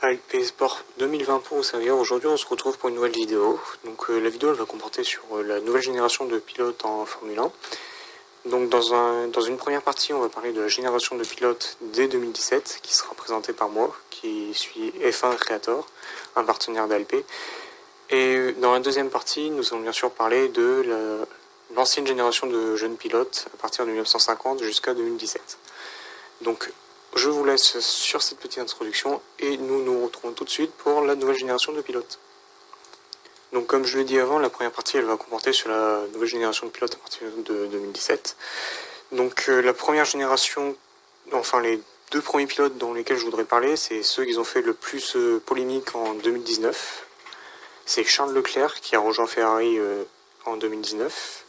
ALP Sport 2020 pour vous servir. Aujourd'hui on se retrouve pour une nouvelle vidéo. Donc la vidéo elle va comporter sur la nouvelle génération de pilotes en Formule 1. Donc dans une première partie on va parler de la génération de pilotes dès 2017 qui sera présentée par moi, qui suis F1 Creator, un partenaire d'ALP. Et dans la deuxième partie nous allons bien sûr parler de l'ancienne génération de jeunes pilotes à partir de 1950 jusqu'à 2017. Donc je vous laisse sur cette petite introduction et nous nous retrouvons tout de suite pour la nouvelle génération de pilotes. Donc comme je l'ai dit avant, la première partie elle va comporter sur la nouvelle génération de pilotes à partir de 2017. Donc la première génération, enfin les deux premiers pilotes dont lesquels je voudrais parler, c'est ceux qui ont fait le plus polémique en 2019. C'est Charles Leclerc qui a rejoint Ferrari en 2019.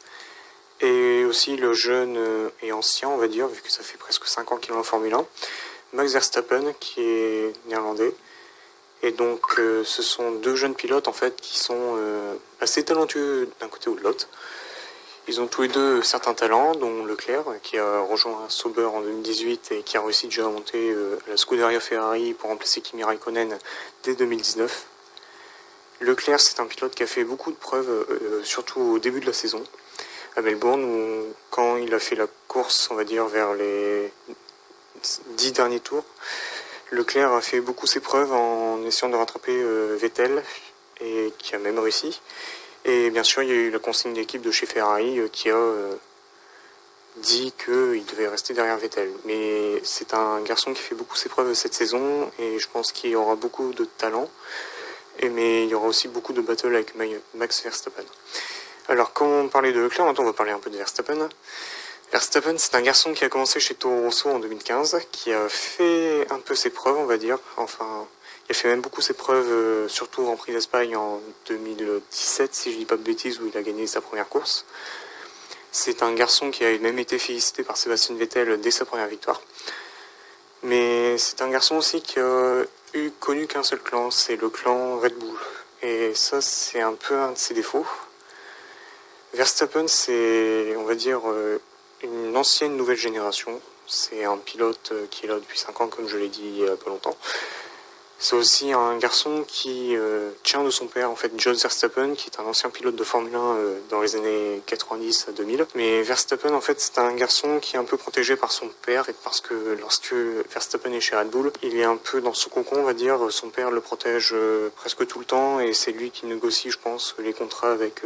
Et aussi le jeune et ancien, on va dire, vu que ça fait presque 5 ans qu'il est en Formule 1, Max Verstappen, qui est néerlandais. Et donc ce sont deux jeunes pilotes en fait qui sont assez talentueux d'un côté ou de l'autre. Ils ont tous les deux certains talents, dont Leclerc, qui a rejoint Sauber en 2018 et qui a réussi déjà à monter à la Scuderia Ferrari pour remplacer Kimi Raikkonen dès 2019. Leclerc, c'est un pilote qui a fait beaucoup de preuves, surtout au début de la saison. À Melbourne, où quand il a fait la course, on va dire, vers les 10 derniers tours, Leclerc a fait beaucoup ses preuves en essayant de rattraper Vettel, et qui a même réussi. Et bien sûr, il y a eu la consigne d'équipe de chez Ferrari qui a dit qu'il devait rester derrière Vettel. Mais c'est un garçon qui fait beaucoup ses preuves cette saison, et je pense qu'il aura beaucoup de talent. Mais il y aura aussi beaucoup de battles avec Max Verstappen. Alors, quand on parlait de Leclerc, maintenant on va parler un peu de Verstappen. Verstappen, c'est un garçon qui a commencé chez Toro Rosso en 2015, qui a fait un peu ses preuves, on va dire. Enfin, il a fait même beaucoup ses preuves, surtout au Grand Prix d'Espagne en 2017, si je dis pas de bêtises, où il a gagné sa première course. C'est un garçon qui a même été félicité par Sébastien Vettel dès sa première victoire. Mais c'est un garçon aussi qui a connu qu'un seul clan, c'est le clan Red Bull. Et ça, c'est un peu un de ses défauts. Verstappen, c'est, on va dire, une ancienne nouvelle génération. C'est un pilote qui est là depuis 5 ans, comme je l'ai dit il y a pas longtemps. C'est aussi un garçon qui tient de son père, en fait, Jos Verstappen, qui est un ancien pilote de Formule 1 dans les années 90 à 2000. Mais Verstappen, en fait, c'est un garçon qui est un peu protégé par son père, et parce que lorsque Verstappen est chez Red Bull, il est un peu dans son cocon, on va dire. Son père le protège presque tout le temps, et c'est lui qui négocie, je pense, les contrats avec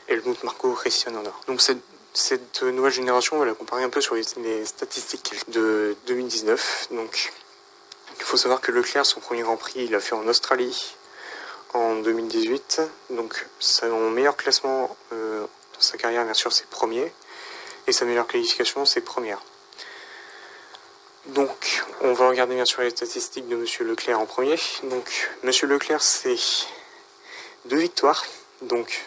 Helmut Marko, Christian Horner. Donc cette nouvelle génération, on va la comparer un peu sur les statistiques de 2019. Donc il faut savoir que Leclerc, son premier Grand Prix, il l'a fait en Australie en 2018. Donc son meilleur classement dans sa carrière, bien sûr, c'est premier. Et sa meilleure qualification, c'est première. Donc on va regarder bien sûr les statistiques de Monsieur Leclerc en premier. Donc Monsieur Leclerc, c'est 2 victoires. Donc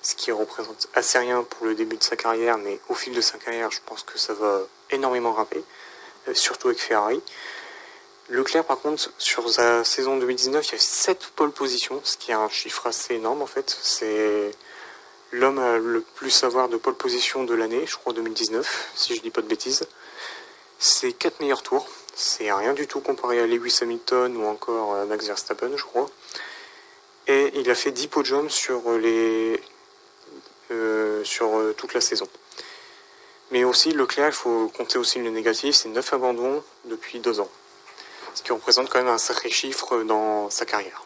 ce qui représente assez rien pour le début de sa carrière, mais au fil de sa carrière, je pense que ça va énormément grimper, surtout avec Ferrari. Leclerc, par contre, sur sa saison 2019, il y a 7 pole positions, ce qui est un chiffre assez énorme en fait. C'est l'homme à le plus avoir de pole position de l'année, je crois 2019, si je dis pas de bêtises. C'est 4 meilleurs tours, c'est rien du tout comparé à Lewis Hamilton ou encore à Max Verstappen, je crois. Et il a fait 10 podiums sur toute la saison. Mais aussi Leclerc, il faut compter aussi le négatif, c'est 9 abandons depuis 2 ans. Ce qui représente quand même un sacré chiffre dans sa carrière.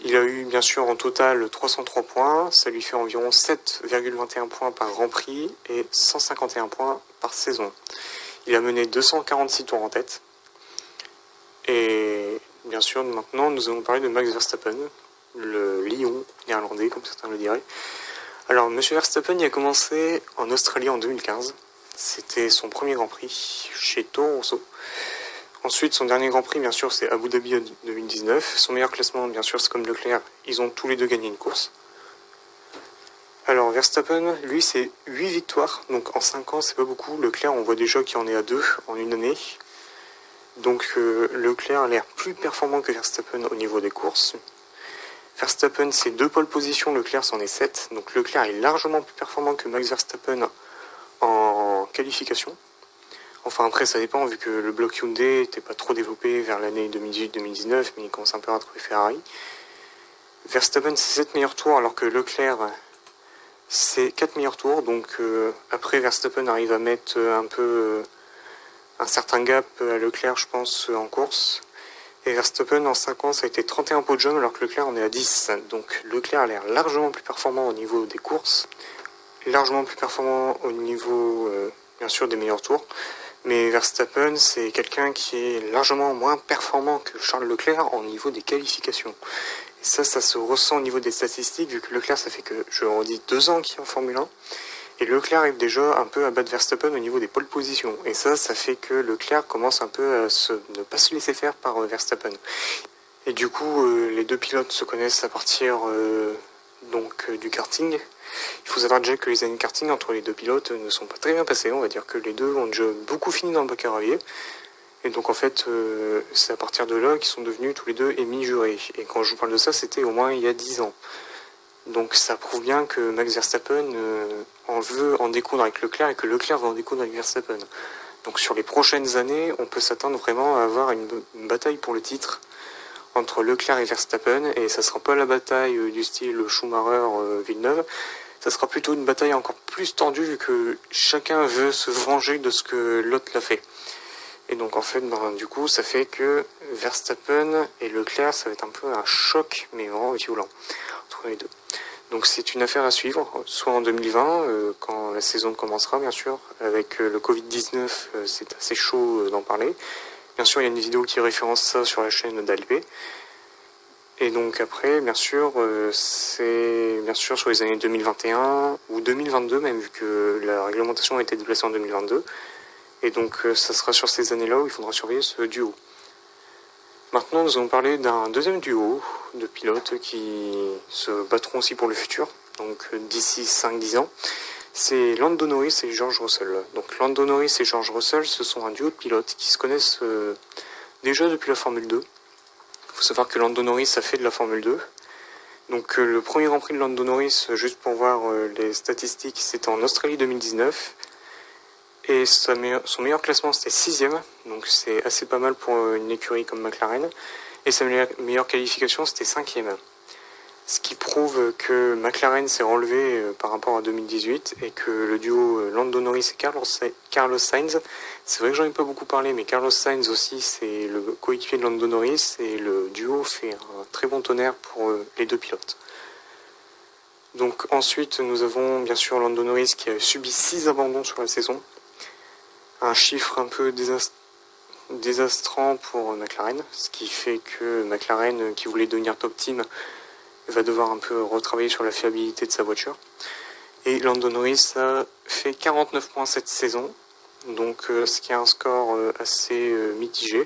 Il a eu bien sûr en total 303 points, ça lui fait environ 7,21 points par Grand Prix et 151 points par saison. Il a mené 246 tours en tête. Et bien sûr maintenant nous allons parler de Max Verstappen, le lion néerlandais comme certains le diraient. Alors, M. Verstappen y a commencé en Australie en 2015. C'était son premier Grand Prix chez Toro Rosso. Ensuite, son dernier Grand Prix, bien sûr, c'est Abu Dhabi en 2019. Son meilleur classement, bien sûr, c'est comme Leclerc. Ils ont tous les deux gagné une course. Alors, Verstappen, lui, c'est 8 victoires. Donc, en 5 ans, c'est pas beaucoup. Leclerc, on voit déjà qu'il en est à 2 en une année. Donc, Leclerc a l'air plus performant que Verstappen au niveau des courses. Verstappen, c'est 2 pole positions, Leclerc c'en est 7. Donc Leclerc est largement plus performant que Max Verstappen en qualification. Enfin après ça dépend vu que le bloc Hyundai n'était pas trop développé vers l'année 2018-2019, mais il commence un peu à rattraper Ferrari. Verstappen c'est 7 meilleurs tours alors que Leclerc c'est 4 meilleurs tours, donc après Verstappen arrive à mettre un peu un certain gap à Leclerc je pense en course. Et Verstappen en 5 ans ça a été 31 podiums alors que Leclerc en est à 10. Donc Leclerc a l'air largement plus performant au niveau des courses, largement plus performant au niveau bien sûr des meilleurs tours. Mais Verstappen c'est quelqu'un qui est largement moins performant que Charles Leclerc au niveau des qualifications. Et ça se ressent au niveau des statistiques vu que Leclerc ça fait que, je redis, 2 ans qu'il est en Formule 1. Et Leclerc arrive déjà un peu à battre Verstappen au niveau des pole positions. Et ça fait que Leclerc commence un peu à ne pas se laisser faire par Verstappen. Et du coup, les deux pilotes se connaissent à partir du karting. Il faut savoir déjà que les années karting entre les deux pilotes ne sont pas très bien passées. On va dire que les deux ont déjà beaucoup fini dans le bac à gravier. Et donc en fait, c'est à partir de là qu'ils sont devenus tous les deux ennemis jurés. Et quand je vous parle de ça, c'était au moins il y a 10 ans. Donc ça prouve bien que Max Verstappen en veut en découdre avec Leclerc et que Leclerc va en découdre avec Verstappen. Donc sur les prochaines années, on peut s'attendre vraiment à avoir une bataille pour le titre entre Leclerc et Verstappen, et ça sera pas la bataille du style Schumacher-Villeneuve, ça sera plutôt une bataille encore plus tendue vu que chacun veut se venger de ce que l'autre l'a fait. Et donc en fait, du coup, ça fait que Verstappen et Leclerc, ça va être un peu un choc, mais vraiment violent entre les deux. Donc c'est une affaire à suivre, soit en 2020, quand la saison commencera bien sûr, avec le Covid-19, c'est assez chaud d'en parler. Bien sûr, il y a une vidéo qui référence ça sur la chaîne d'Alp. Et donc après, bien sûr, c'est bien sûr sur les années 2021 ou 2022 même, vu que la réglementation a été déplacée en 2022. Et donc ça sera sur ces années-là où il faudra surveiller ce duo. Maintenant, nous allons parler d'un deuxième duo de pilotes qui se battront aussi pour le futur, donc d'ici 5-10 ans. C'est Lando Norris et George Russell. Donc Lando Norris et George Russell, ce sont un duo de pilotes qui se connaissent déjà depuis la Formule 2. Il faut savoir que Lando Norris a fait de la Formule 2. Donc le premier Grand Prix de Lando Norris, juste pour voir les statistiques, c'était en Australie 2019. Et son meilleur classement c'était 6ème, donc c'est assez pas mal pour une écurie comme McLaren. Et sa meilleure qualification c'était 5ème. Ce qui prouve que McLaren s'est relevé par rapport à 2018 et que le duo Lando Norris et Carlos Sainz, c'est vrai que j'en ai pas beaucoup parlé, mais Carlos Sainz aussi c'est le coéquipier de Lando Norris et le duo fait un très bon tonnerre pour les deux pilotes. Donc ensuite nous avons bien sûr Lando Norris qui a subi 6 abandons sur la saison. Un chiffre un peu désastrant pour McLaren, ce qui fait que McLaren, qui voulait devenir top team, va devoir un peu retravailler sur la fiabilité de sa voiture. Et Lando Norris a fait 49 points cette saison, donc ce qui est un score assez mitigé.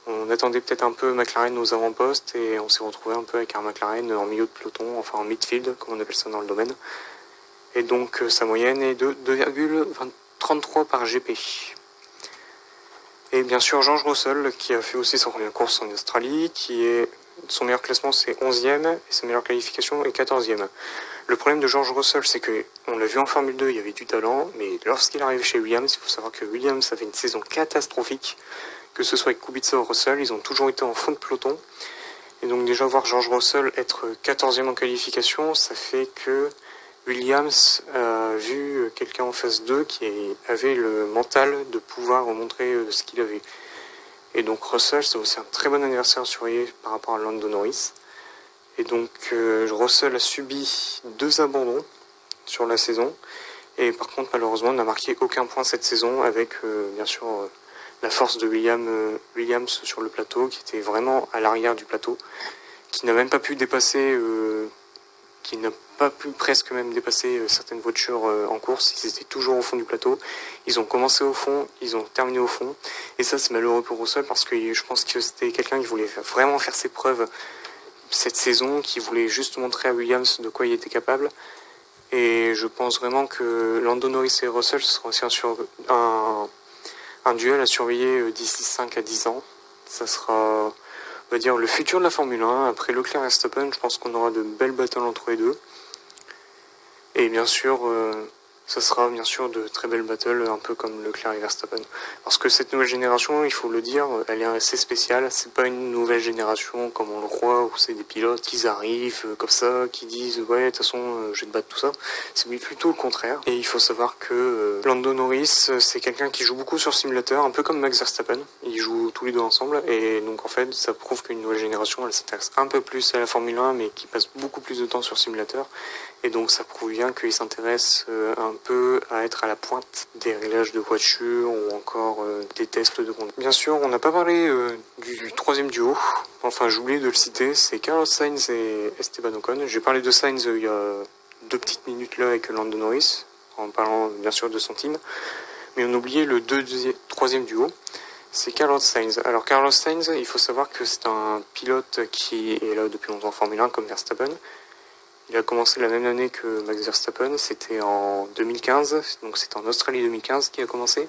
On attendait peut-être un peu McLaren aux avant-postes et on s'est retrouvé un peu avec un McLaren en milieu de peloton, enfin en midfield, comme on appelle ça dans le domaine. Et donc sa moyenne est de 2,33 par GP. Et bien sûr George Russell qui a fait aussi sa première course en Australie, son meilleur classement c'est 11ème et sa meilleure qualification est 14ème. Le problème de George Russell c'est que on l'a vu en Formule 2, il y avait du talent, mais lorsqu'il arrive chez Williams, il faut savoir que Williams avait une saison catastrophique, que ce soit avec Kubica ou Russell, ils ont toujours été en fond de peloton. Et donc déjà voir George Russell être 14ème en qualification, ça fait que Williams a vu quelqu'un en face d'eux qui avait le mental de pouvoir montrer ce qu'il avait. Et donc Russell, c'est aussi un très bon adversaire à surveiller par rapport à Lando Norris. Et donc Russell a subi 2 abandons sur la saison. Et par contre, malheureusement, n'a marqué aucun point cette saison avec, bien sûr, la force de Williams sur le plateau, qui était vraiment à l'arrière du plateau, qui n'a même pas pu dépasser... qui n'a pas pu presque même dépasser certaines voitures en course. Ils étaient toujours au fond du plateau. Ils ont commencé au fond, ils ont terminé au fond. Et ça, c'est malheureux pour Russell parce que je pense que c'était quelqu'un qui voulait vraiment faire ses preuves cette saison, qui voulait juste montrer à Williams de quoi il était capable. Et je pense vraiment que Lando Norris et Russell, ce sera aussi un duel à surveiller d'ici 5 à 10 ans. Ça sera... on va dire le futur de la Formule 1. Après Leclerc et Verstappen, je pense qu'on aura de belles batailles entre les deux. Et bien sûr, ça sera bien sûr de très belles battles, un peu comme Leclerc et Verstappen. Parce que cette nouvelle génération, il faut le dire, elle est assez spéciale. C'est pas une nouvelle génération comme on le croit, où c'est des pilotes qui arrivent comme ça, qui disent ouais, de toute façon, je vais te battre tout ça. C'est plutôt le contraire. Et il faut savoir que Lando Norris, c'est quelqu'un qui joue beaucoup sur simulateur, un peu comme Max Verstappen. Ils jouent tous les deux ensemble. Et donc en fait, ça prouve qu'une nouvelle génération, elle s'intéresse un peu plus à la Formule 1, mais qui passe beaucoup plus de temps sur simulateur. Et donc ça prouve bien qu'ils s'intéressent un peu à être à la pointe des réglages de voiture ou encore des tests de conduite. Bien sûr, on n'a pas parlé du troisième duo. Enfin, j'ai oublié de le citer, c'est Carlos Sainz et Esteban Ocon. J'ai parlé de Sainz il y a 2 petites minutes là avec Lando Norris, en parlant bien sûr de son team. Mais on a oublié le troisième duo, c'est Carlos Sainz. Alors Carlos Sainz, il faut savoir que c'est un pilote qui est là depuis longtemps en Formule 1 comme Verstappen. Il a commencé la même année que Max Verstappen, c'était en 2015, donc c'était en Australie 2015 qu'il a commencé.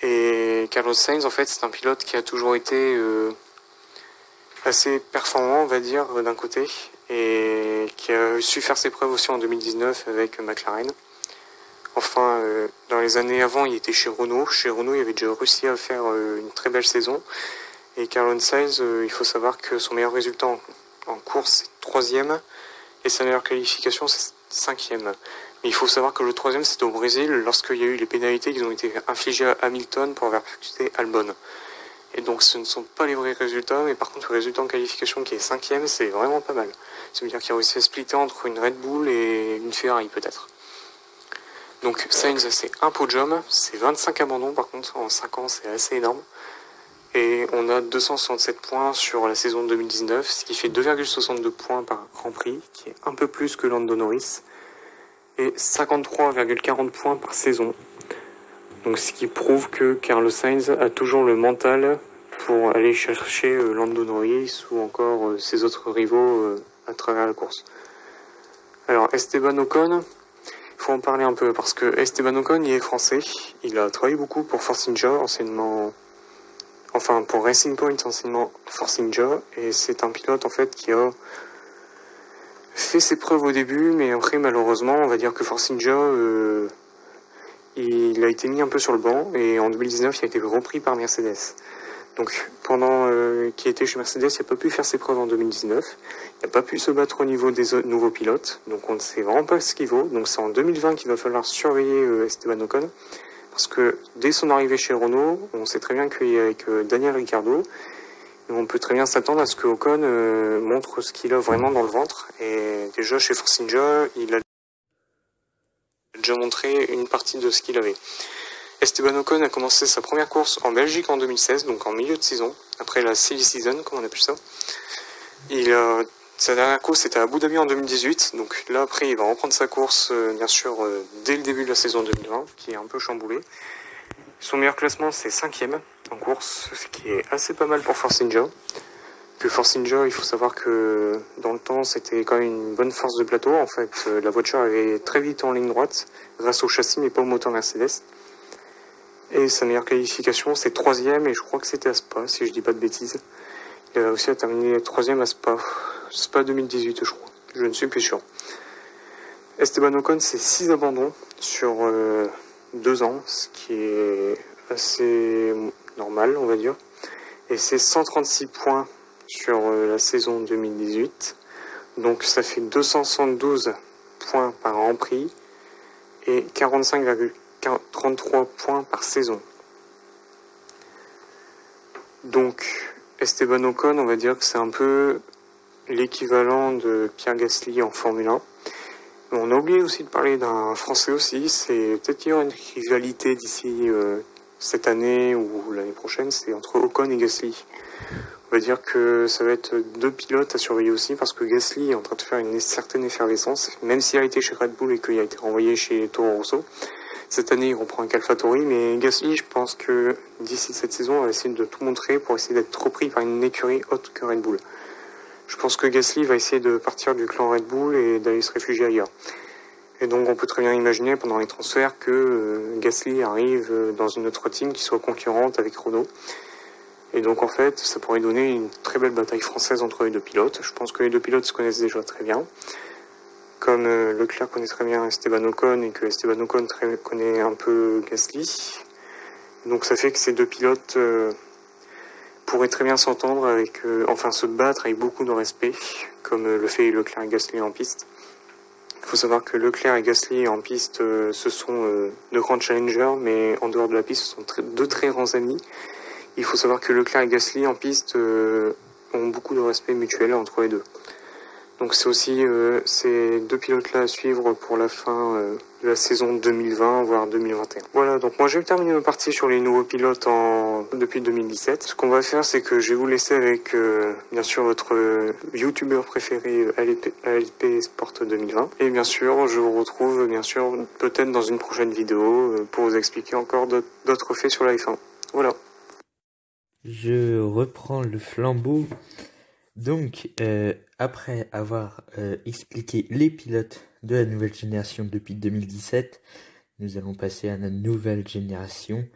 Et Carlos Sainz, en fait, c'est un pilote qui a toujours été assez performant, on va dire, d'un côté, et qui a su faire ses preuves aussi en 2019 avec McLaren. Enfin, dans les années avant, il était chez Renault. Chez Renault, il avait déjà réussi à faire une très belle saison. Et Carlos Sainz, il faut savoir que son meilleur résultat en course, c'est 3e. Et sa meilleure qualification, c'est 5e. Mais il faut savoir que le 3e, c'était au Brésil, lorsqu'il y a eu les pénalités qui ont été infligées à Hamilton pour avoir percuté Albon. Et donc ce ne sont pas les vrais résultats, mais par contre le résultat en qualification qui est 5e, c'est vraiment pas mal. Ça veut dire qu'il a réussi à splitter entre une Red Bull et une Ferrari peut-être. Donc Sainz, c'est un podium, c'est 25 abandons par contre, en 5 ans c'est assez énorme. Et on a 267 points sur la saison 2019, ce qui fait 2,62 points par Grand Prix, qui est un peu plus que Lando Norris, et 53,40 points par saison. Donc ce qui prouve que Carlos Sainz a toujours le mental pour aller chercher Lando Norris ou encore ses autres rivaux à travers la course. Alors Esteban Ocon, il faut en parler un peu parce que Esteban Ocon, il est français, il a travaillé beaucoup pour Force India, pour Racing Point, anciennement Force India, et c'est un pilote en fait qui a fait ses preuves au début, mais après malheureusement, on va dire que Force India, il a été mis un peu sur le banc, et en 2019, il a été repris par Mercedes. Donc pendant qu'il était chez Mercedes, il n'a pas pu faire ses preuves en 2019, il n'a pas pu se battre au niveau des nouveaux pilotes, donc on ne sait vraiment pas ce qu'il vaut. Donc c'est en 2020 qu'il va falloir surveiller Esteban Ocon. Parce que dès son arrivée chez Renault, on sait très bien qu'avec Daniel Ricciardo, on peut très bien s'attendre à ce que Ocon montre ce qu'il a vraiment dans le ventre. Et déjà chez Force India, il a déjà montré une partie de ce qu'il avait. Esteban Ocon a commencé sa première course en Belgique en 2016, donc en milieu de saison, après la silly season, comme on appelle ça. Sa dernière course était à Abu Dhabi en 2018, donc là après il va reprendre sa course bien sûr dès le début de la saison 2020, qui est un peu chamboulée. Son meilleur classement c'est 5e en course, ce qui est assez pas mal pour Force India. Que Force India, il faut savoir que dans le temps c'était quand même une bonne force de plateau, en fait la voiture avait très vite en ligne droite, grâce au châssis mais pas au moteur Mercedes. Et sa meilleure qualification c'est 3e et je crois que c'était à Spa, si je dis pas de bêtises. Il a réussi à terminer 3e à Spa 2018, je crois. Je ne suis plus sûr. Esteban Ocon, c'est 6 abandons sur 2 ans, ce qui est assez normal, on va dire. Et c'est 136 points sur la saison 2018. Donc ça fait 272 points par Grand Prix et 45,33 points par saison. Donc Esteban Ocon, on va dire que c'est un peu l'équivalent de Pierre Gasly en Formule 1. On a oublié aussi de parler d'un Français aussi, c'est peut-être qu'il y aura une rivalité d'ici cette année ou l'année prochaine, c'est entre Ocon et Gasly. On va dire que ça va être 2 pilotes à surveiller aussi parce que Gasly est en train de faire une certaine effervescence, même s'il a été chez Red Bull et qu'il a été renvoyé chez Toro Rosso. Cette année, il reprend avec AlphaTauri, mais Gasly, je pense que d'ici cette saison, on va essayer de tout montrer pour essayer d'être repris par une écurie autre que Red Bull. Je pense que Gasly va essayer de partir du clan Red Bull et d'aller se réfugier ailleurs. Et donc on peut très bien imaginer pendant les transferts que Gasly arrive dans une autre team qui soit concurrente avec Renault. Et donc en fait, ça pourrait donner une très belle bataille française entre les 2 pilotes. Je pense que les 2 pilotes se connaissent déjà très bien. comme Leclerc connaît très bien Esteban Ocon et que Esteban Ocon connaît un peu Gasly. Donc ça fait que ces deux pilotes pourraient très bien s'entendre se battre avec beaucoup de respect, comme le fait Leclerc et Gasly en piste. Il faut savoir que Leclerc et Gasly en piste, ce sont de grands challengers, mais en dehors de la piste, ce sont deux très grands amis. Il faut savoir que Leclerc et Gasly en piste ont beaucoup de respect mutuel entre les deux. Donc c'est aussi ces deux pilotes-là à suivre pour la fin de la saison 2020, voire 2021. Voilà, donc moi j'ai terminé ma partie sur les nouveaux pilotes depuis 2017. Ce qu'on va faire, c'est que je vais vous laisser avec, bien sûr, votre youtubeur préféré, ALP Sport 2020. Et bien sûr, je vous retrouve, bien sûr, peut-être dans une prochaine vidéo pour vous expliquer encore d'autres faits sur la F1. Voilà. Je reprends le flambeau. Donc, après avoir expliqué les pilotes de la nouvelle génération depuis 2017, nous allons passer à la nouvelle génération,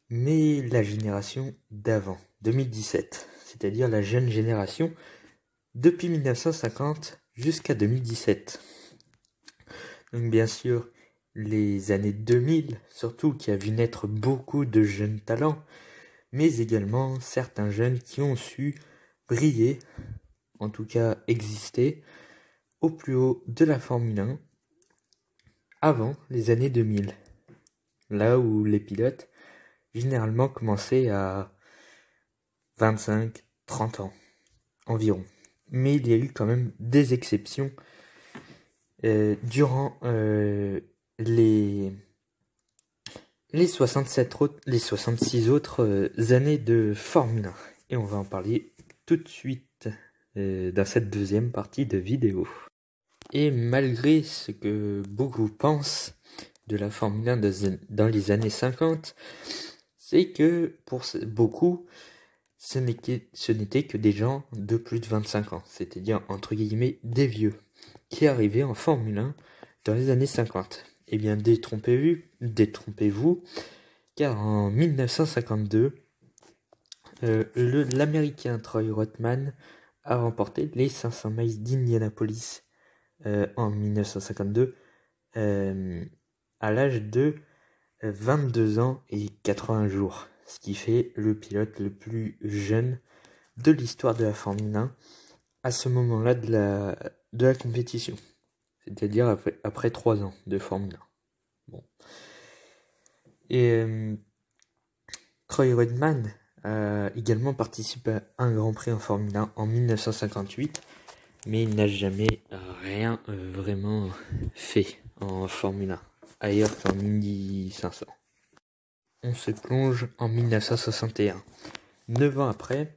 mais la génération d'avant, 2017, c'est-à-dire la jeune génération depuis 1950 jusqu'à 2017. Donc bien sûr, les années 2000, surtout, qui a vu naître beaucoup de jeunes talents, mais également certains jeunes qui ont su briller, en tout cas exister, au plus haut de la Formule 1 avant les années 2000. Là où les pilotes généralement commençaient à 25-30 ans environ. Mais il y a eu quand même des exceptions durant les 66 autres années de Formule 1. Et on va en parler tout de suite dans cette deuxième partie de vidéo. Et malgré ce que beaucoup pensent de la Formule 1 dans les années 50, c'est que pour beaucoup, ce n'était que des gens de plus de 25 ans, c'est-à-dire entre guillemets des vieux, qui arrivaient en Formule 1 dans les années 50. Eh bien, détrompez-vous, car en 1952, l'Américain Troy Ruttman a remporté les 500 miles d'Indianapolis en 1952 à l'âge de 22 ans et 80 jours, ce qui fait le pilote le plus jeune de l'histoire de la Formule 1 à ce moment-là de la compétition, c'est-à-dire après 3 ans de Formule 1. Bon. Et Troy Ruttman a également participé à un Grand Prix en Formule 1 en 1958, mais il n'a jamais rien vraiment fait en Formule 1, ailleurs qu'en Indy 500. On se plonge en 1961. 9 ans après,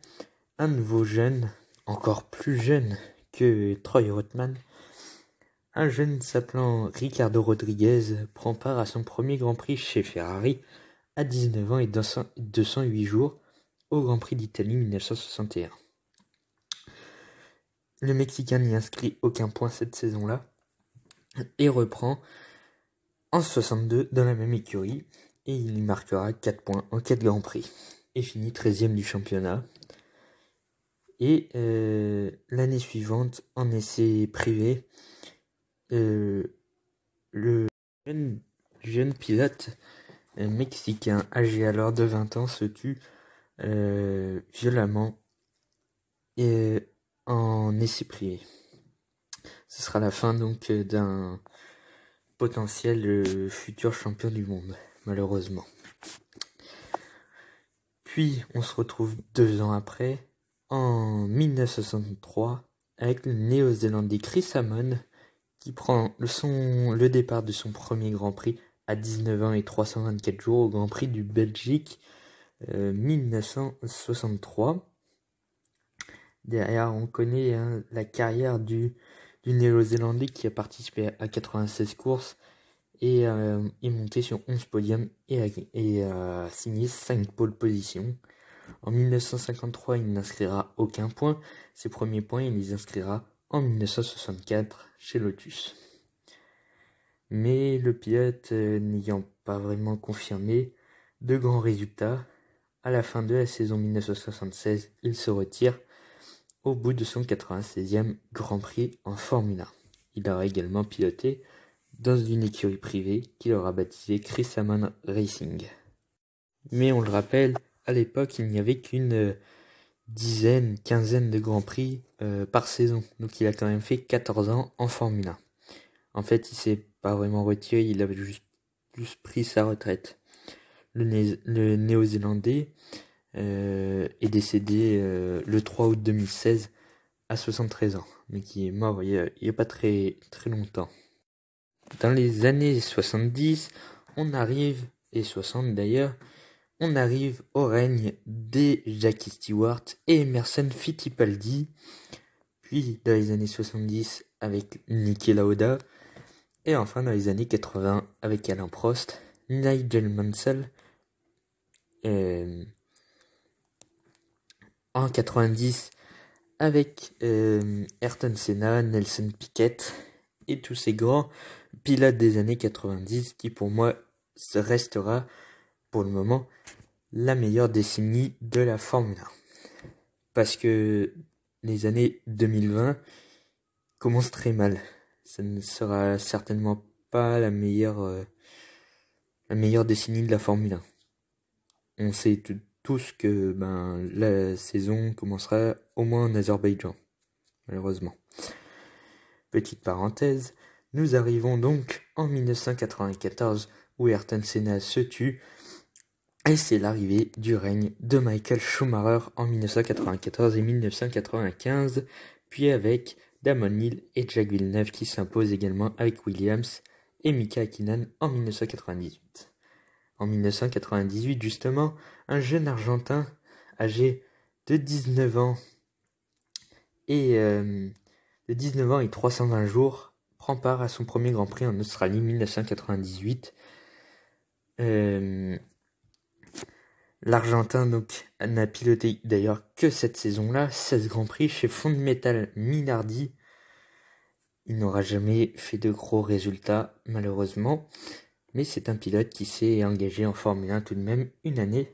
un nouveau jeune, encore plus jeune que Troy Ruttman, un jeune s'appelant Ricardo Rodriguez prend part à son premier Grand Prix chez Ferrari à 19 ans et 208 jours au Grand Prix d'Italie 1961. Le Mexicain n'y inscrit aucun point cette saison-là et reprend en 62 dans la même écurie et il y marquera 4 points en 4 Grands Prix et finit 13e du championnat. Et l'année suivante, en essai privé, le jeune pilote mexicain âgé alors de 20 ans se tue violemment en essai privé. Ce sera la fin donc d'un potentiel futur champion du monde, malheureusement. Puis on se retrouve 2 ans après, en 1963, avec le néo-zélandais Chris Amon, qui prend le départ de son premier Grand Prix à 19 ans et 324 jours au Grand Prix du Belgique 1963. Derrière, on connaît la carrière du néo-zélandais qui a participé à 96 courses et est monté sur 11 podiums et a signé 5 pole positions. En 1953, il n'inscrira aucun point. Ses premiers points, il les inscrira en 1964 chez Lotus. Mais le pilote n'ayant pas vraiment confirmé de grands résultats, à la fin de la saison 1976, il se retire au bout de son 96e Grand Prix en Formule 1. il aura également piloté dans une écurie privée qu'il aura baptisée Chris Amon Racing. Mais on le rappelle, à l'époque, il n'y avait qu'une quinzaine de Grands Prix par saison. Donc il a quand même fait 14 ans en Formule 1. En fait, il s'est pas vraiment retiré, il avait juste pris sa retraite. Le Néo-Zélandais est décédé le 3 août 2016 à 73 ans, mais qui est mort il y a pas très longtemps. Dans les années 70, et 60 d'ailleurs, on arrive au règne des Jackie Stewart et Emerson Fittipaldi, puis dans les années 70 avec Niki Lauda, et enfin dans les années 80 avec Alain Prost, Nigel Mansell, en 90 avec Ayrton Senna, Nelson Piquet et tous ces grands pilotes des années 90 qui pour moi restera pour le moment la meilleure décennie de la Formule 1. Parce que les années 2020 commencent très mal. Ça ne sera certainement pas la meilleure décennie de la Formule 1. On sait tous que la saison commencera au moins en Azerbaïdjan, malheureusement. Petite parenthèse, nous arrivons donc en 1994 où Ayrton Senna se tue et c'est l'arrivée du règne de Michael Schumacher en 1994 et 1995, puis avec Damon Hill et Jacques Villeneuve qui s'imposent également avec Williams et Mika Häkkinen en 1998. En 1998, justement, un jeune Argentin âgé de 19 ans et 320 jours prend part à son premier Grand Prix en Australie 1998. L'Argentin donc n'a piloté d'ailleurs que cette saison-là, 16 Grands Prix chez Fondmetal Minardi. Il n'aura jamais fait de gros résultats malheureusement, mais c'est un pilote qui s'est engagé en Formule 1 tout de même une année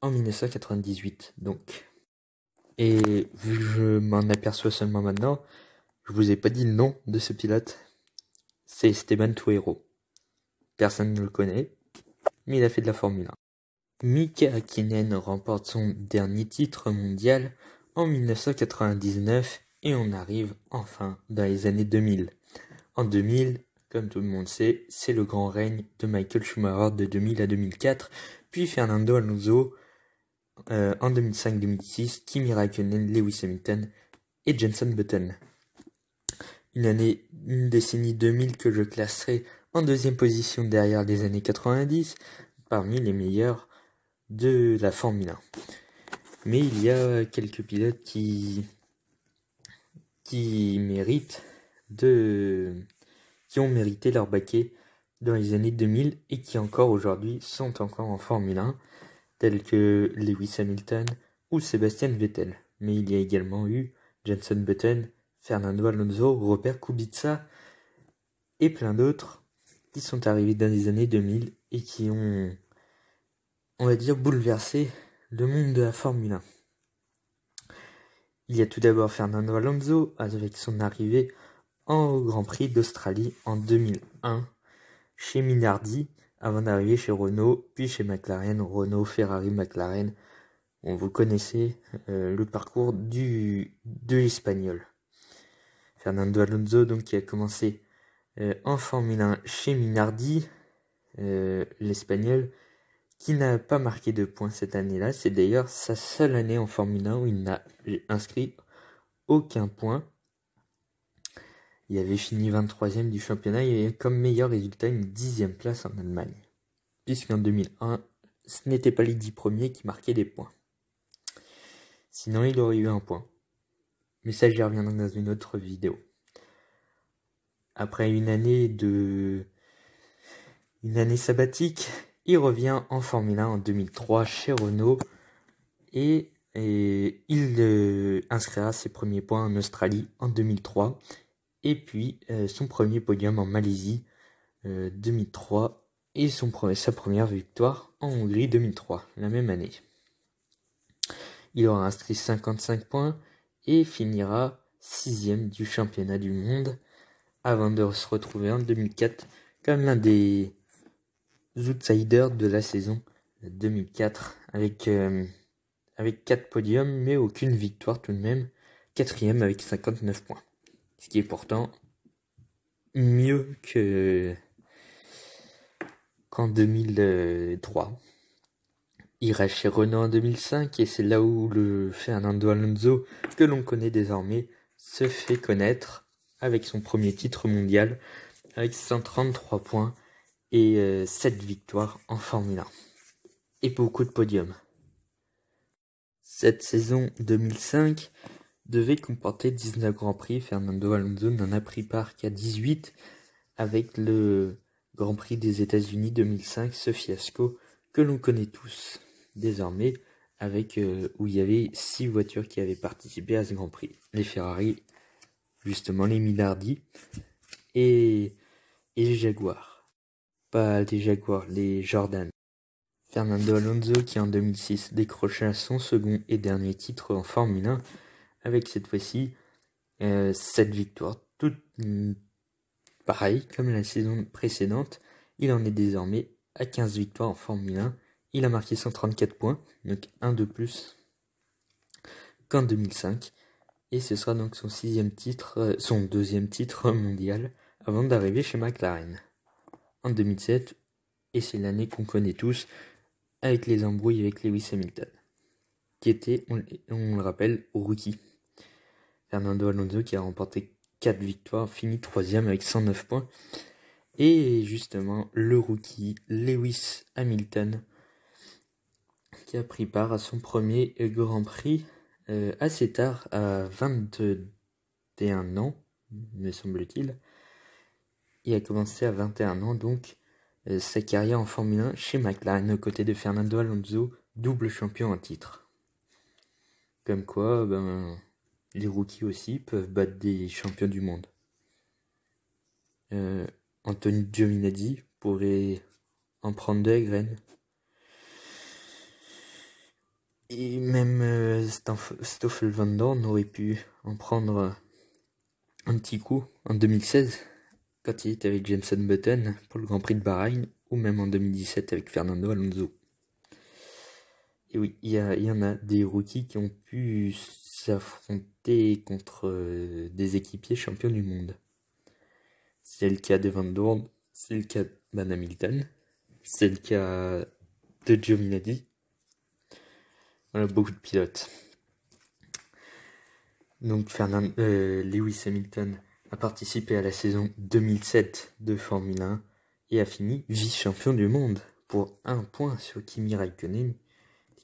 en 1998 donc. Et vu que je m'en aperçois seulement maintenant, je vous ai pas dit le nom de ce pilote. C'est Esteban Tuero. Personne ne le connaît, mais il a fait de la Formule 1. Mika Häkkinen remporte son dernier titre mondial en 1999 et on arrive enfin dans les années 2000. En 2000, comme tout le monde sait, c'est le grand règne de Michael Schumacher de 2000 à 2004, puis Fernando Alonso en 2005-2006, Kimi Räikkönen, Lewis Hamilton et Jenson Button. Une décennie 2000 que je classerai en deuxième position derrière les années 90, parmi les meilleurs de la Formule 1. Mais il y a quelques pilotes qui ont mérité leur baquet dans les années 2000 et qui encore aujourd'hui sont encore en Formule 1, tels que Lewis Hamilton ou Sebastian Vettel. Mais il y a également eu Jenson Button, Fernando Alonso, Robert Kubica et plein d'autres qui sont arrivés dans les années 2000 et qui ont, on va dire, bouleversé le monde de la Formule 1. Il y a tout d'abord Fernando Alonso avec son arrivée au Grand Prix d'Australie en 2001 chez Minardi avant d'arriver chez Renault, puis chez McLaren, Renault, Ferrari, McLaren. Vous connaissez le parcours de l'Espagnol. Fernando Alonso donc qui a commencé en Formule 1 chez Minardi, l'Espagnol, qui n'a pas marqué de points cette année-là. C'est d'ailleurs sa seule année en Formule 1 où il n'a inscrit aucun point. Il avait fini 23e du championnat et comme meilleur résultat une 10e place en Allemagne. Puisqu'en 2001, ce n'était pas les 10 premiers qui marquaient des points. Sinon, il aurait eu un point. Mais ça, j'y reviendrai dans une autre vidéo. Après une année sabbatique, il revient en Formule 1 en 2003 chez Renault et il inscrira ses premiers points en Australie en 2003 et puis son premier podium en Malaisie 2003 et sa première victoire en Hongrie 2003, la même année. Il aura inscrit 55 points et finira 6e du championnat du monde avant de se retrouver en 2004 comme l'un des outsiders de la saison 2004 avec 4 podiums mais aucune victoire tout de même, 4e avec 59 points, ce qui est pourtant mieux qu'en 2003. Il reste chez Renault en 2005 et c'est là où le Fernando Alonso, que l'on connaît désormais, se fait connaître avec son premier titre mondial avec 133 points et 7 victoires en Formule 1 et beaucoup de podiums. Cette saison 2005 devait comporter 19 Grands Prix. Fernando Alonso n'en a pris part qu'à 18 avec le Grand Prix des États-Unis 2005, ce fiasco que l'on connaît tous désormais, avec où il y avait 6 voitures qui avaient participé à ce Grand Prix. Les Ferrari, justement les Minardi et les Jaguars. Pas les Jaguars, les Jordan. Fernando Alonso qui en 2006 décrocha son second et dernier titre en Formule 1 avec cette fois-ci 7 victoires, toutes pareilles comme la saison précédente. Il en est désormais à 15 victoires en Formule 1. Il a marqué 134 points, donc un de plus qu'en 2005. Et ce sera donc son deuxième titre mondial avant d'arriver chez McLaren en 2007. Et c'est l'année qu'on connaît tous avec les embrouilles avec Lewis Hamilton, qui était, on le rappelle, rookie. Fernando Alonso qui a remporté 4 victoires, fini 3e avec 109 points. Et justement, le rookie Lewis Hamilton qui a pris part à son premier Grand Prix assez tard, à 21 ans, me semble-t-il. Il a commencé à 21 ans, donc sa carrière en Formule 1 chez McLaren, aux côtés de Fernando Alonso, double champion en titre. Comme quoi, les rookies aussi peuvent battre des champions du monde. Anthony Giovinazzi pourrait en prendre de la graine. Et même Stoffel Van Dorn aurait pu en prendre un petit coup en 2016, quand il était avec Jenson Button pour le Grand Prix de Bahreïn, ou même en 2017 avec Fernando Alonso. Et oui, il y en a des rookies qui ont pu s'affronter contre des équipiers champions du monde. C'est le cas de Van Dorn, c'est le cas de Van Hamilton, c'est le cas de Giovinazzi. Voilà, beaucoup de pilotes. Donc Lewis Hamilton a participé à la saison 2007 de Formule 1 et a fini vice-champion du monde pour 1 point sur Kimi Räikkönen,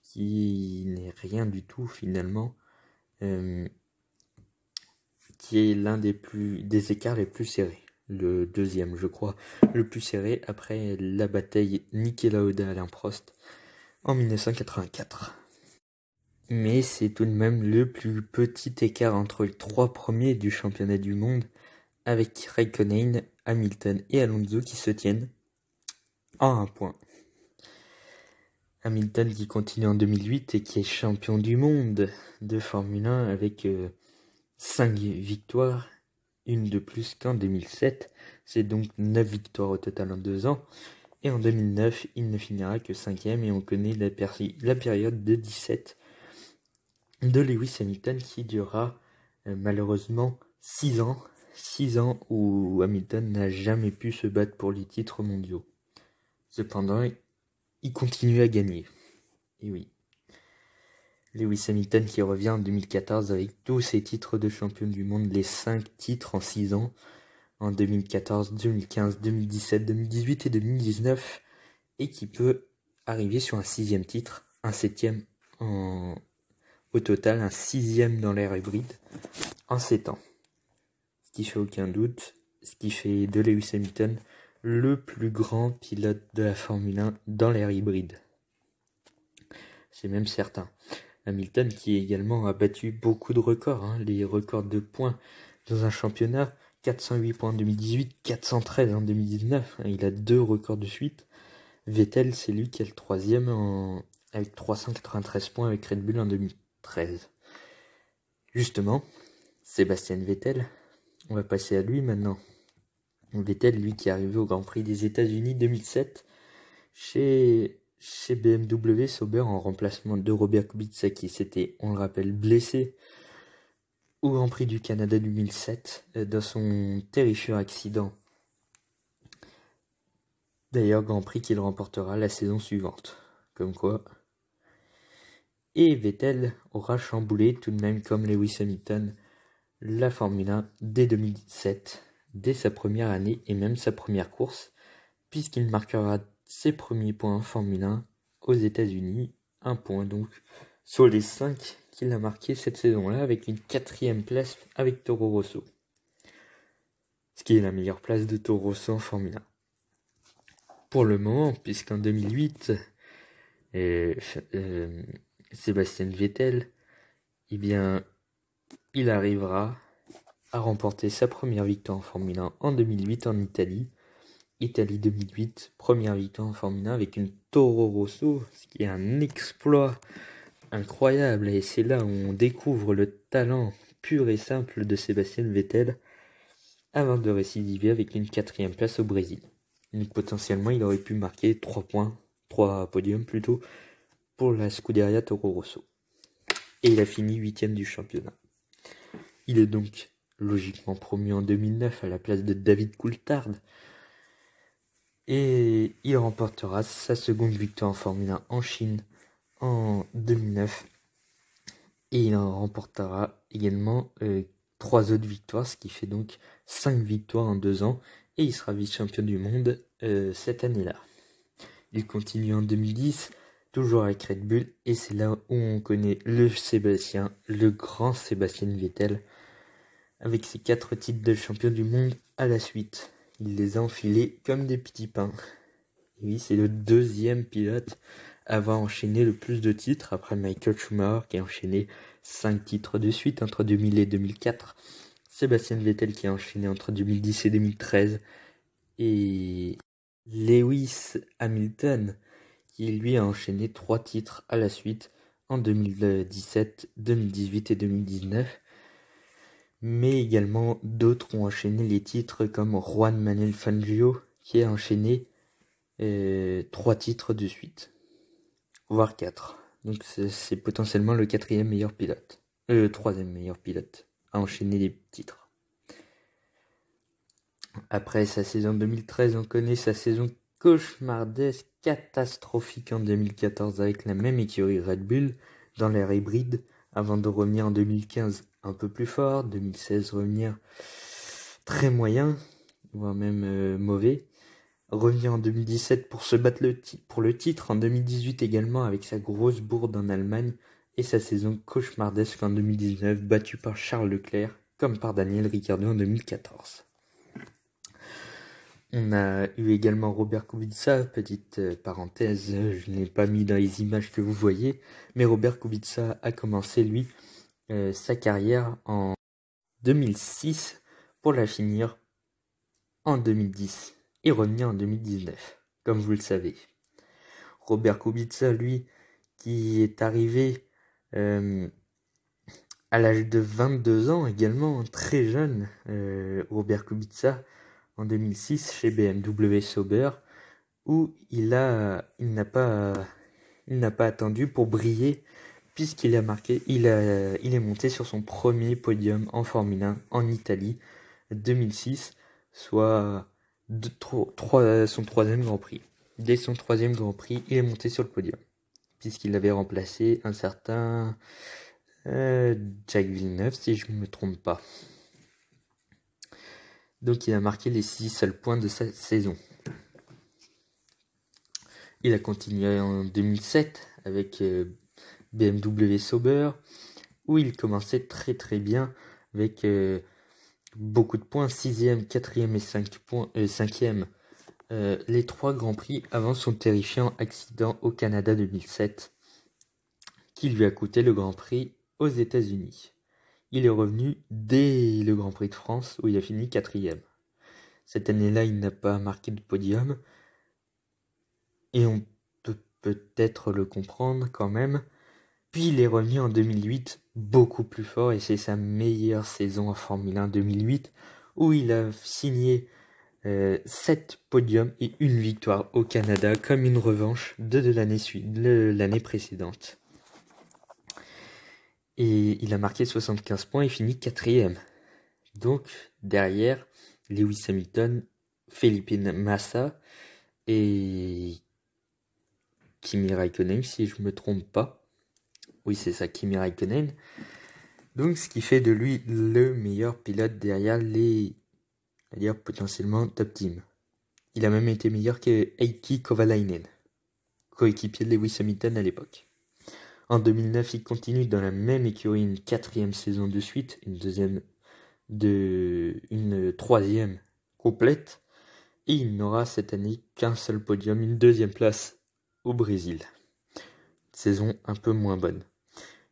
qui n'est rien du tout finalement, qui est l'un des écarts les plus serrés, le deuxième je crois, le plus serré après la bataille Niki Lauda-Alain Prost en 1984. Mais c'est tout de même le plus petit écart entre les 3 premiers du championnat du monde, avec Räikkönen, Hamilton et Alonso qui se tiennent à 1 point. Hamilton qui continue en 2008 et qui est champion du monde de Formule 1 avec 5 victoires, une de plus qu'en 2007. C'est donc 9 victoires au total en 2 ans. Et en 2009, il ne finira que 5e et on connaît la période de 17 de Lewis Hamilton qui durera malheureusement 6 ans. 6 ans où Hamilton n'a jamais pu se battre pour les titres mondiaux. Cependant, il continue à gagner. Et oui. Lewis Hamilton qui revient en 2014 avec tous ses titres de champion du monde, les 5 titres en 6 ans, en 2014, 2015, 2017, 2018 et 2019, et qui peut arriver sur un 6e titre, un 7e au total, un 6e dans l'ère hybride en 7 ans. Ce qui fait aucun doute, ce qui fait de Lewis Hamilton le plus grand pilote de la Formule 1 dans l'ère hybride. C'est même certain. Hamilton qui également a battu beaucoup de records, les records de points dans un championnat, 408 points en 2018, 413 en 2019, il a 2 records de suite. Vettel, c'est lui qui est le 3e avec 393 points avec Red Bull en 2013. Justement, Sébastien Vettel, on va passer à lui maintenant. Vettel, lui, qui est arrivé au Grand Prix des États-Unis 2007 chez BMW Sauber en remplacement de Robert Kubica qui s'était, on le rappelle, blessé au Grand Prix du Canada 2007 dans son terrifiant accident. D'ailleurs, Grand Prix qu'il remportera la saison suivante. Comme quoi. Et Vettel aura chamboulé, tout de même comme Lewis Hamilton, la Formule 1 dès 2017, dès sa première année et même sa première course, puisqu'il marquera ses premiers points en Formule 1 aux États-Unis, un point donc sur les 5 qu'il a marqué cette saison-là, avec une 4e place avec Toro Rosso. Ce qui est la meilleure place de Toro Rosso en Formule 1. Pour le moment, puisqu'en 2008, Sébastien Vettel, eh bien, il arrivera à remporter sa première victoire en Formule 1 en 2008 en Italie. Italie 2008, première victoire en Formule 1 avec une Toro Rosso, ce qui est un exploit incroyable. Et c'est là où on découvre le talent pur et simple de Sébastien Vettel avant de récidiver avec une 4e place au Brésil. Donc potentiellement, il aurait pu marquer 3 podiums plutôt, pour la Scuderia Toro Rosso. Et il a fini 8e du championnat. Il est donc logiquement promu en 2009 à la place de David Coulthard. Et il remportera sa seconde victoire en Formule 1 en Chine en 2009. Et il en remportera également 3 autres victoires, ce qui fait donc 5 victoires en 2 ans. Et il sera vice-champion du monde cette année-là. Il continue en 2010, toujours avec Red Bull, et c'est là où on connaît le grand Sébastien Vettel, avec ses 4 titres de champion du monde à la suite. Il les a enfilés comme des petits pains. Et oui, c'est le 2e pilote à avoir enchaîné le plus de titres, après Michael Schumacher qui a enchaîné 5 titres de suite entre 2000 et 2004. Sébastien Vettel qui a enchaîné entre 2010 et 2013. Et Lewis Hamilton qui lui a enchaîné 3 titres à la suite en 2017, 2018 et 2019. Mais également d'autres ont enchaîné les titres comme Juan Manuel Fangio qui a enchaîné 3 titres de suite, voire 4. Donc c'est potentiellement le 4e meilleur pilote, le 3e meilleur pilote à enchaîner les titres. Après sa saison 2013, on connaît sa saison cauchemardesque, catastrophique en 2014 avec la même écurie Red Bull dans l'ère hybride, avant de revenir en 2015 un peu plus fort, 2016 revenir très moyen, voire même mauvais, revenir en 2017 pour se battre pour le titre, en 2018 également avec sa grosse bourde en Allemagne, et sa saison cauchemardesque en 2019, battue par Charles Leclerc, comme par Daniel Ricciardo en 2014. On a eu également Robert Kubica, petite parenthèse, je ne l'ai pas mis dans les images que vous voyez, mais Robert Kubica a commencé, lui, sa carrière en 2006 pour la finir en 2010 et revenir en 2019, comme vous le savez. Robert Kubica, lui, qui est arrivé à l'âge de 22 ans également, très jeune, Robert Kubica, en 2006 chez BMW Sauber, où il n'a pas attendu pour briller, puisqu'il a marqué, il est monté sur son premier podium en Formule 1 en Italie 2006, soit son 3e Grand Prix. Dès son 3e Grand Prix, il est monté sur le podium, puisqu'il avait remplacé un certain Jacques Villeneuve, si je ne me trompe pas. Donc il a marqué les 6 seuls points de sa saison. Il a continué en 2007 avec BMW Sauber, où il commençait très très bien avec beaucoup de points, 6e, 4e et 5e. Les 3 Grands Prix avant son terrifiant accident au Canada 2007, qui lui a coûté le Grand Prix aux États-Unis. Il est revenu dès le Grand Prix de France, où il a fini 4e. Cette année-là, il n'a pas marqué de podium, et on peut peut-être le comprendre quand même. Puis il est revenu en 2008, beaucoup plus fort, et c'est sa meilleure saison en Formule 1 2008, où il a signé 7 podiums et une victoire au Canada comme une revanche de l'année précédente. Et il a marqué 75 points et finit 4e. Donc derrière, Lewis Hamilton, Felipe Massa et Kimi Raikkonen, si je me trompe pas. Oui, c'est ça, Kimi Raikkonen. Donc ce qui fait de lui le meilleur pilote derrière les, c'est-à-dire potentiellement top team. Il a même été meilleur que Heikki Kovalainen, coéquipier de Lewis Hamilton à l'époque. En 2009, il continue dans la même écurie une 4e saison de suite, une 3e complète, et il n'aura cette année qu'un seul podium, une 2e place au Brésil. Saison un peu moins bonne.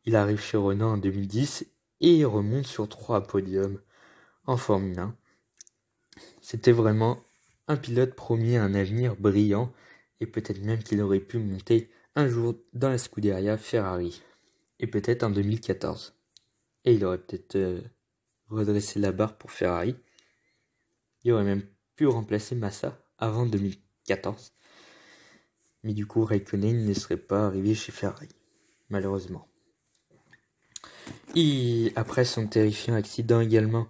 Il arrive chez Renault en 2010 et remonte sur 3 podiums en Formule 1. C'était vraiment un pilote promis à un avenir brillant et peut-être même qu'il aurait pu monter un jour dans la Scuderia Ferrari. Et peut-être en 2014. Et il aurait peut-être redressé la barre pour Ferrari. Il aurait même pu remplacer Massa avant 2014. Mais du coup, Raikkonen ne serait pas arrivé chez Ferrari, malheureusement. Et après son terrifiant accident également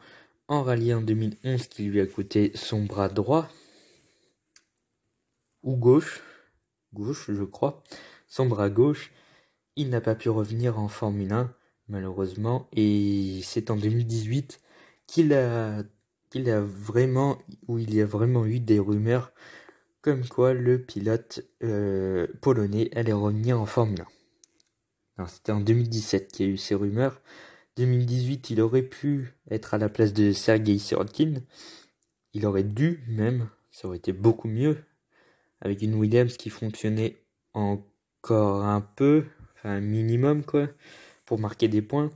en rallye en 2011 qui lui a coûté son bras droit, ou gauche je crois, son bras gauche, il n'a pas pu revenir en Formule 1 malheureusement, et c'est en 2018 il y a vraiment eu des rumeurs comme quoi le pilote polonais allait revenir en Formule 1. Alors, c'était en 2017 qu'il y a eu ces rumeurs. 2018, il aurait pu être à la place de Sergei Sirotkin. Il aurait dû même, ça aurait été beaucoup mieux, avec une Williams qui fonctionnait encore un peu, enfin un minimum quoi, pour marquer des points.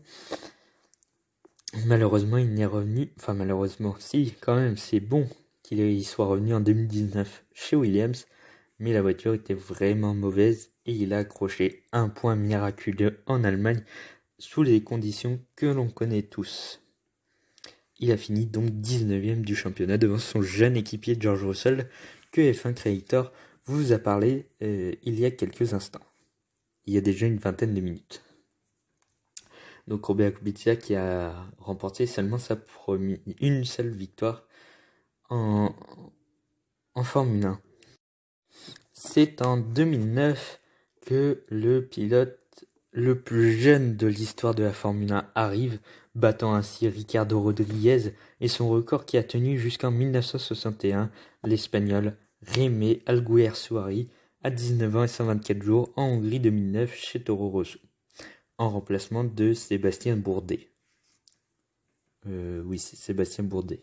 Malheureusement, il n'est revenu, enfin malheureusement, si, quand même, c'est bon qu'il soit revenu en 2019 chez Williams, mais la voiture était vraiment mauvaise et il a accroché un point miraculeux en Allemagne sous les conditions que l'on connaît tous. Il a fini donc 19e du championnat devant son jeune équipier George Russell que F1 Creator vous a parlé il y a quelques instants. Il y a déjà une vingtaine de minutes. Donc Robert Kubica qui a remporté seulement une seule victoire en Formule 1. C'est en 2009 que le pilote le plus jeune de l'histoire de la Formule 1 arrive, battant ainsi Ricardo Rodriguez et son record qui a tenu jusqu'en 1961, l'Espagnol Jaime Alguersuari à 19 ans et 124 jours en Hongrie 2009 chez Toro Rosso, en remplacement de Sébastien Bourdet. Oui, c'est Sébastien Bourdet.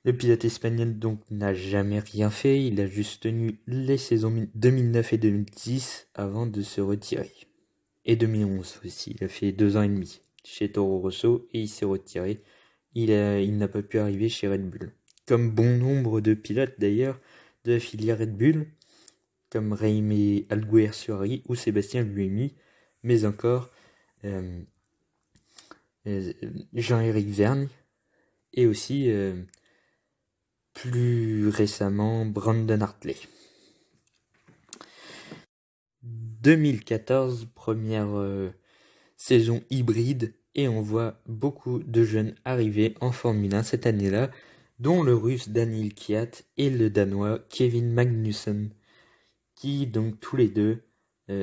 Le pilote espagnol donc n'a jamais rien fait, il a juste tenu les saisons 2009 et 2010 avant de se retirer. Et 2011 aussi, il a fait 2 ans et demi chez Toro Rosso et il s'est retiré. Il n'a pas pu arriver chez Red Bull. Comme bon nombre de pilotes d'ailleurs de la filière Red Bull, comme Jaime Alguersuari ou Sébastien Buemi, mais encore Jean-Éric Vergne et aussi plus récemment Brandon Hartley. 2014, première saison hybride et on voit beaucoup de jeunes arriver en Formule 1 cette année-là, dont le russe Daniil Kvyat et le danois Kevin Magnussen, qui donc tous les deux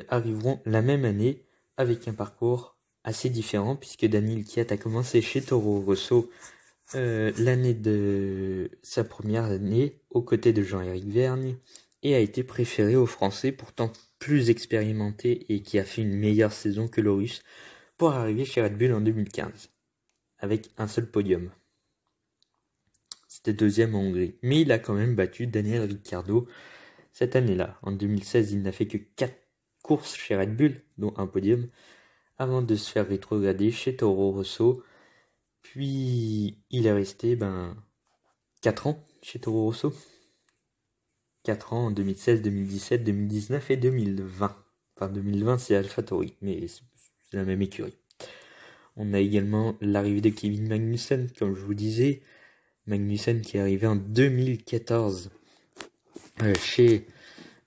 arriveront la même année avec un parcours assez différent puisque Daniil Kvyat a commencé chez Toro Rosso l'année de sa première année aux côtés de Jean-Éric Vergne et a été préféré aux Français pourtant plus expérimenté et qui a fait une meilleure saison que le russe pour arriver chez Red Bull en 2015 avec un seul podium. C'était 2e en Hongrie, mais il a quand même battu Daniel Ricciardo cette année-là. En 2016, il n'a fait que 4 courses chez Red Bull, dont un podium, avant de se faire rétrograder chez Toro Rosso. Puis il est resté 4 ans chez Toro Rosso. 4 ans en 2016, 2017, 2019 et 2020. Enfin 2020 c'est AlphaTauri, mais c'est la même écurie. On a également l'arrivée de Kevin Magnussen, comme je vous disais, Magnussen qui est arrivé en 2014 chez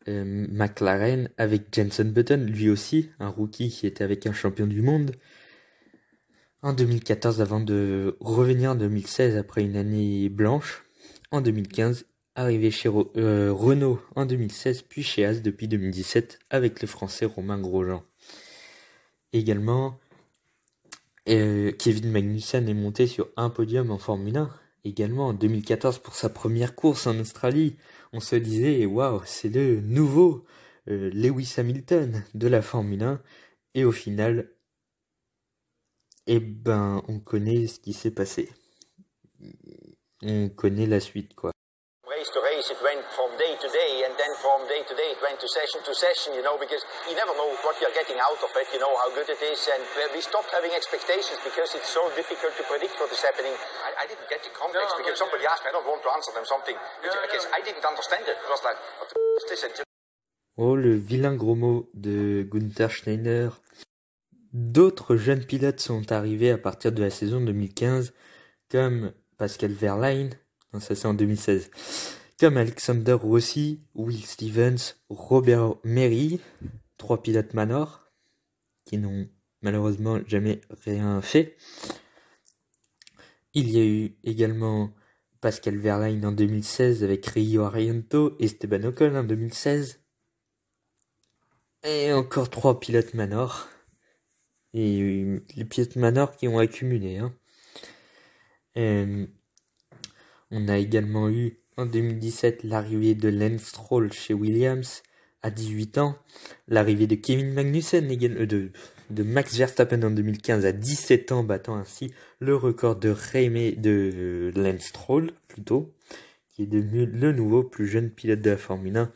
McLaren avec Jenson Button, lui aussi un rookie qui était avec un champion du monde en 2014 avant de revenir en 2016 après une année blanche. En 2015, arrivé chez Renault en 2016 puis chez Haas depuis 2017 avec le français Romain Grosjean. Également, Kevin Magnussen est monté sur un podium en Formule 1. Également en 2014 pour sa première course en Australie. On se disait, waouh, c'est le nouveau Lewis Hamilton de la Formule 1. Et au final, on connaît ce qui s'est passé. On connaît la suite, quoi. Race to race, it went from day to day, and then from day to day, it went to session, you know, because you never know what you're getting out of it, you know, how good it is, and we stopped having expectations because it's so difficult to predict what is happening. I didn't get the context because somebody asked me, I don't want to answer them something, because I didn't understand it. It was like, what the f*** is this? Oh, le vilain gros mot de Gunther Steiner. D'autres jeunes pilotes sont arrivés à partir de la saison 2015, comme Pascal Wehrlein, non, ça c'est en 2016, comme Alexander Rossi, Will Stevens, Robert Merry, 3 pilotes Manor, qui n'ont malheureusement jamais rien fait. Il y a eu également Pascal Wehrlein en 2016 avec Rio Arianto et Esteban Ocon en 2016. Et encore 3 pilotes Manor. Et les pilotes Manor qui ont accumulé. On a également eu en 2017 l'arrivée de Lance Stroll chez Williams à 18 ans. L'arrivée de Kevin Magnussen, de Max Verstappen en 2015 à 17 ans, battant ainsi le record de Lance Stroll, plutôt, qui est devenu le nouveau plus jeune pilote de la Formule 1.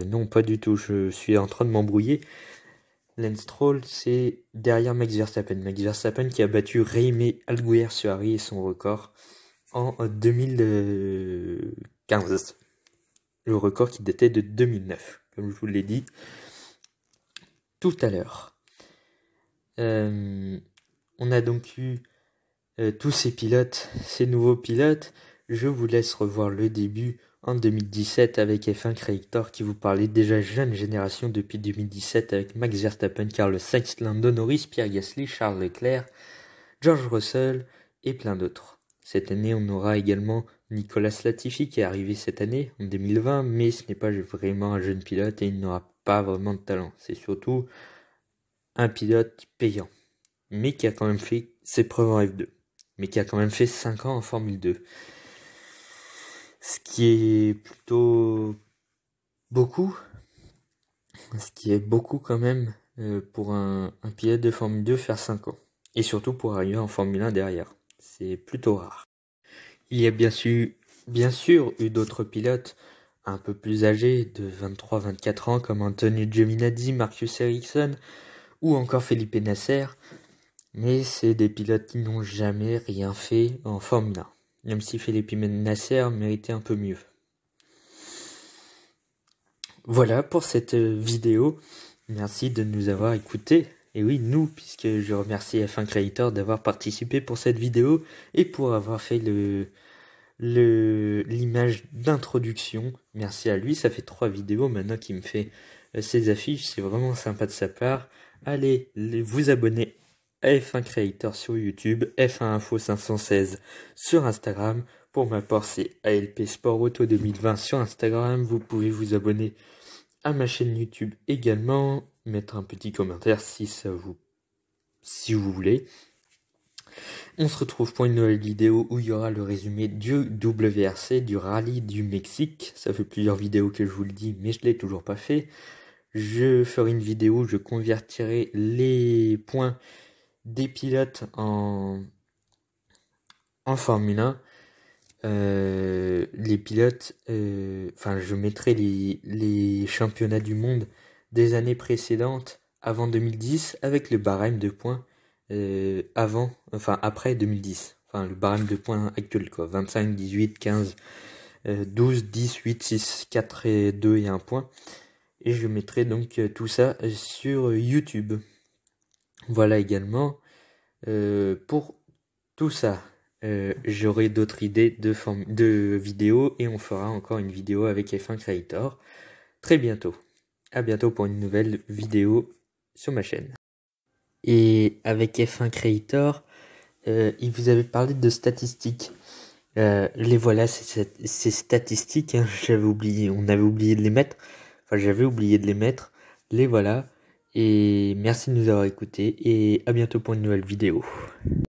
Non, pas du tout, je suis en train de m'embrouiller. Lance Stroll, c'est derrière Max Verstappen. Max Verstappen qui a battu Jaime Alguersuari et son record en 2015. Le record qui datait de 2009, comme je vous l'ai dit tout à l'heure. On a donc eu tous ces pilotes, ces nouveaux pilotes. Je vous laisse revoir le début en 2017 avec F1 Creator qui vous parlait déjà jeune génération depuis 2017 avec Max Verstappen, Carlos Sainz, Lando Norris, Pierre Gasly, Charles Leclerc, George Russell et plein d'autres. Cette année, on aura également Nicolas Latifi qui est arrivé cette année, en 2020, mais ce n'est pas vraiment un jeune pilote et il n'aura pas vraiment de talent. C'est surtout un pilote payant, mais qui a quand même fait ses preuves en F2, mais qui a quand même fait 5 ans en Formule 2. Ce qui est plutôt beaucoup. Ce qui est beaucoup quand même pour un pilote de Formule 2 faire 5 ans. Et surtout pour arriver en Formule 1 derrière. C'est plutôt rare. Il y a bien sûr eu d'autres pilotes un peu plus âgés, de 23-24 ans, comme Antonio Giovinazzi, Marcus Ericsson ou encore Felipe Nasser. Mais c'est des pilotes qui n'ont jamais rien fait en Formule 1. Même si Felipe Nasser méritait un peu mieux. Voilà pour cette vidéo. Merci de nous avoir écoutés. Et oui, nous, puisque je remercie F1 Creator d'avoir participé pour cette vidéo et pour avoir fait l'image d'introduction. Merci à lui, ça fait 3 vidéos maintenant qu'il me fait ses affiches. C'est vraiment sympa de sa part. Allez vous abonner à F1 Creator sur YouTube, F1 Info 516 sur Instagram. Pour ma part, c'est ALP Sport Auto 2020 sur Instagram. Vous pouvez vous abonner à ma chaîne YouTube également, mettre un petit commentaire si vous voulez. On se retrouve pour une nouvelle vidéo où il y aura le résumé du WRC, du rallye du Mexique. Ça fait plusieurs vidéos que je vous le dis, mais je l'ai toujours pas fait. Je ferai une vidéo où je convertirai les points des pilotes en Formule 1. Les pilotes, je mettrai les championnats du monde des années précédentes avant 2010 avec le barème de points après 2010. Enfin, le barème de points actuel, quoi. 25, 18, 15, 12, 10, 8, 6, 4 et 2 et 1 point. Et je mettrai donc tout ça sur YouTube. Voilà également pour tout ça. j'aurai d'autres idées de vidéos et on fera encore une vidéo avec F1 Creator très bientôt. À bientôt pour une nouvelle vidéo sur ma chaîne. Et avec F1 Creator, il vous avait parlé de statistiques. Les voilà, ces statistiques, hein, on avait oublié de les mettre. Enfin, j'avais oublié de les mettre. Les voilà. Et merci de nous avoir écoutés et à bientôt pour une nouvelle vidéo.